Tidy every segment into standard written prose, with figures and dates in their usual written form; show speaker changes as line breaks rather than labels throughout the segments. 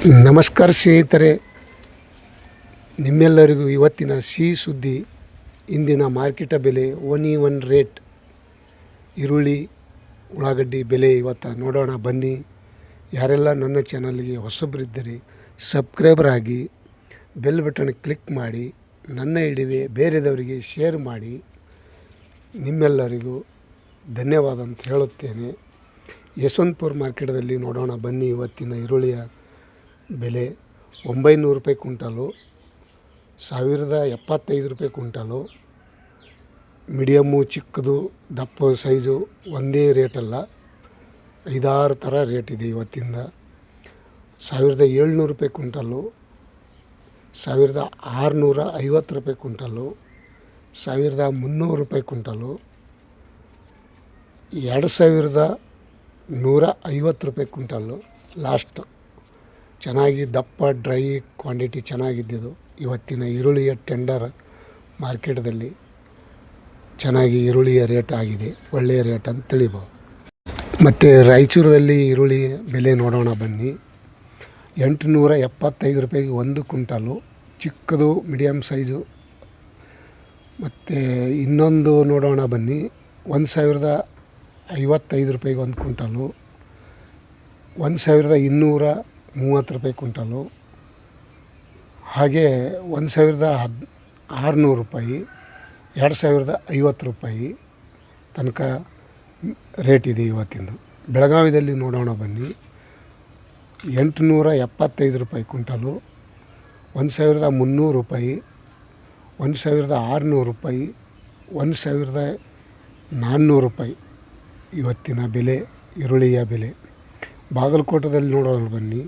ನಮಸ್ಕಾರ ಸ್ನೇಹಿತರೆ, ನಿಮ್ಮೆಲ್ಲರಿಗೂ ಇವತ್ತಿನ ಸಿಹಿ ಸುದ್ದಿ. ಇಂದಿನ ಮಾರ್ಕೆಟ ಬೆಲೆ ಒನ್ ರೇಟ್ ಈರುಳ್ಳಿ ಉಳ್ಳಾಗಡ್ಡಿ ಬೆಲೆ ಇವತ್ತು ನೋಡೋಣ ಬನ್ನಿ. ಯಾರೆಲ್ಲ ನನ್ನ ಚಾನಲ್ಗೆ ಹೊಸಬರಿದ್ದರೆ ಸಬ್ಸ್ಕ್ರೈಬರ್ ಆಗಿ ಬೆಲ್ ಬಟನ್ ಕ್ಲಿಕ್ ಮಾಡಿ, ನನ್ನ ಹಿಡಿವೆ ಬೇರೆದವರಿಗೆ ಶೇರ್ ಮಾಡಿ. ನಿಮ್ಮೆಲ್ಲರಿಗೂ ಧನ್ಯವಾದ ಅಂತ ಹೇಳುತ್ತೇನೆ. ಯಶವಂತಪುರ ಮಾರ್ಕೆಟದಲ್ಲಿ ನೋಡೋಣ ಬನ್ನಿ. ಇವತ್ತಿನ ಈರುಳ್ಳಿಯ ಬೆಲೆ 900 ರೂಪಾಯಿ ಕ್ವಿಂಟಲು, 1075 ರೂಪಾಯಿ ಕ್ವಿಂಟಲು. ಮೀಡಿಯಮ್ಮು, ಚಿಕ್ಕದು, ದಪ್ಪ ಸೈಜು ಒಂದೇ ರೇಟಲ್ಲ, 5-6 ಥರ ರೇಟ್ ಇದೆ ಇವತ್ತಿಂದ. 1700 ರೂಪಾಯಿ ಕ್ವಿಂಟಲು, 1650 ರೂಪಾಯಿ ಕ್ವಿಂಟಲು, 1300 ರೂಪಾಯಿ ಕ್ವಿಂಟಲು, 2150 ರೂಪಾಯಿ ಕ್ವಿಂಟಲ್ಲು. ಲಾಸ್ಟ್ ಚೆನ್ನಾಗಿ ದಪ್ಪ ಡ್ರೈ ಕ್ವಾಂಟಿಟಿ ಚೆನ್ನಾಗಿದ್ದಿದ್ದು ಇವತ್ತಿನ ಈರುಳ್ಳಿಯ ಟೆಂಡರ್ ಮಾರ್ಕೆಟ್ದಲ್ಲಿ ಚೆನ್ನಾಗಿ ಈರುಳ್ಳಿಯ ರೇಟ್ ಆಗಿದೆ, ಒಳ್ಳೆಯ ರೇಟ್ ಅಂತ ತಿಳಿಬೋದು. ಮತ್ತು ರಾಯಚೂರಲ್ಲಿ ಈರುಳ್ಳಿ ಬೆಲೆ ನೋಡೋಣ ಬನ್ನಿ. 875 ರೂಪಾಯಿಗೆ ಒಂದು ಕ್ವಿಂಟಲು, ಚಿಕ್ಕದು ಮೀಡಿಯಮ್ ಸೈಜು. ಮತ್ತು ಇನ್ನೊಂದು ನೋಡೋಣ ಬನ್ನಿ, 1055 ರೂಪಾಯಿಗೆ ಒಂದು ಕ್ವಿಂಟಲು, 1230 ರೂಪಾಯಿ ಕ್ವಿಂಟಲು. ಹಾಗೆ 1600 ರೂಪಾಯಿ, 2050 ರೂಪಾಯಿ ತನಕ ರೇಟ್ ಇದೆ ಇವತ್ತಿಂದು. ಬೆಳಗಾವಿಯಲ್ಲಿ ನೋಡೋಣ ಬನ್ನಿ, 875 ರೂಪಾಯಿ ಕ್ವಿಂಟಲು, 1300 ರೂಪಾಯಿ, 1600 ರೂಪಾಯಿ, 1400 ರೂಪಾಯಿ ಇವತ್ತಿನ ಬೆಲೆ, ಈರುಳ್ಳಿಯ ಬೆಲೆ. ಬಾಗಲಕೋಟದಲ್ಲಿ ನೋಡೋಣ ಬನ್ನಿ,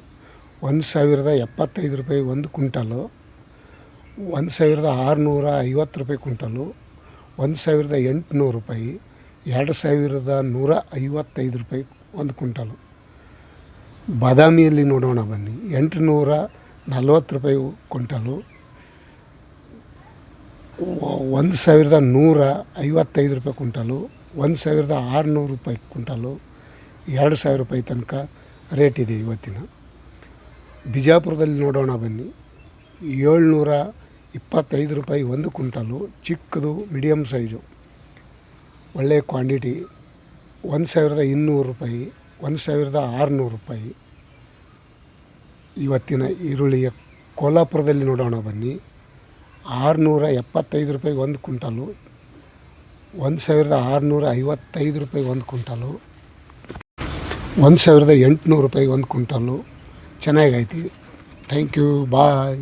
1075 ರೂಪಾಯಿ ಒಂದು ಕ್ವಿಂಟಲು, 1650 ರೂಪಾಯಿ ಕ್ವಿಂಟಲು, 1800 ರೂಪಾಯಿ, 2155 ರೂಪಾಯಿ ಒಂದು ಕ್ವಿಂಟಲು. ಬಾದಾಮಿಯಲ್ಲಿ ನೋಡೋಣ ಬನ್ನಿ, 840 ರೂಪಾಯಿ ಕ್ವಿಂಟಲು, 1155 ರೂಪಾಯಿ ಕ್ವಿಂಟಲು, 1600 ರೂಪಾಯಿ ಕ್ವಿಂಟಲು, 2000 ರೂಪಾಯಿ ತನಕ ರೇಟ್ ಇದೆ ಇವತ್ತಿನ. ಬಿಜಾಪುರದಲ್ಲಿ ನೋಡೋಣ ಬನ್ನಿ, 725 ರೂಪಾಯಿ ಒಂದು ಕ್ವಿಂಟಲು, ಚಿಕ್ಕದು ಮೀಡಿಯಮ್ ಸೈಜು ಒಳ್ಳೆಯ ಕ್ವಾಂಟಿಟಿ, 1200 ರೂಪಾಯಿ, 1600 ರೂಪಾಯಿ ಇವತ್ತಿನ ಈರುಳ್ಳಿಯ. ಕೋಲ್ಹಾಪುರದಲ್ಲಿ ನೋಡೋಣ ಬನ್ನಿ, 675 ರೂಪಾಯಿ ಒಂದು ಕ್ವಿಂಟಲು, 1655 ರೂಪಾಯಿ ಒಂದು ಕ್ವಿಂಟಲು, 1800 ರೂಪಾಯಿ ಒಂದು ಕ್ವಿಂಟಲು ಚೆನ್ನಾಗೈತಿ. Thank you, bye.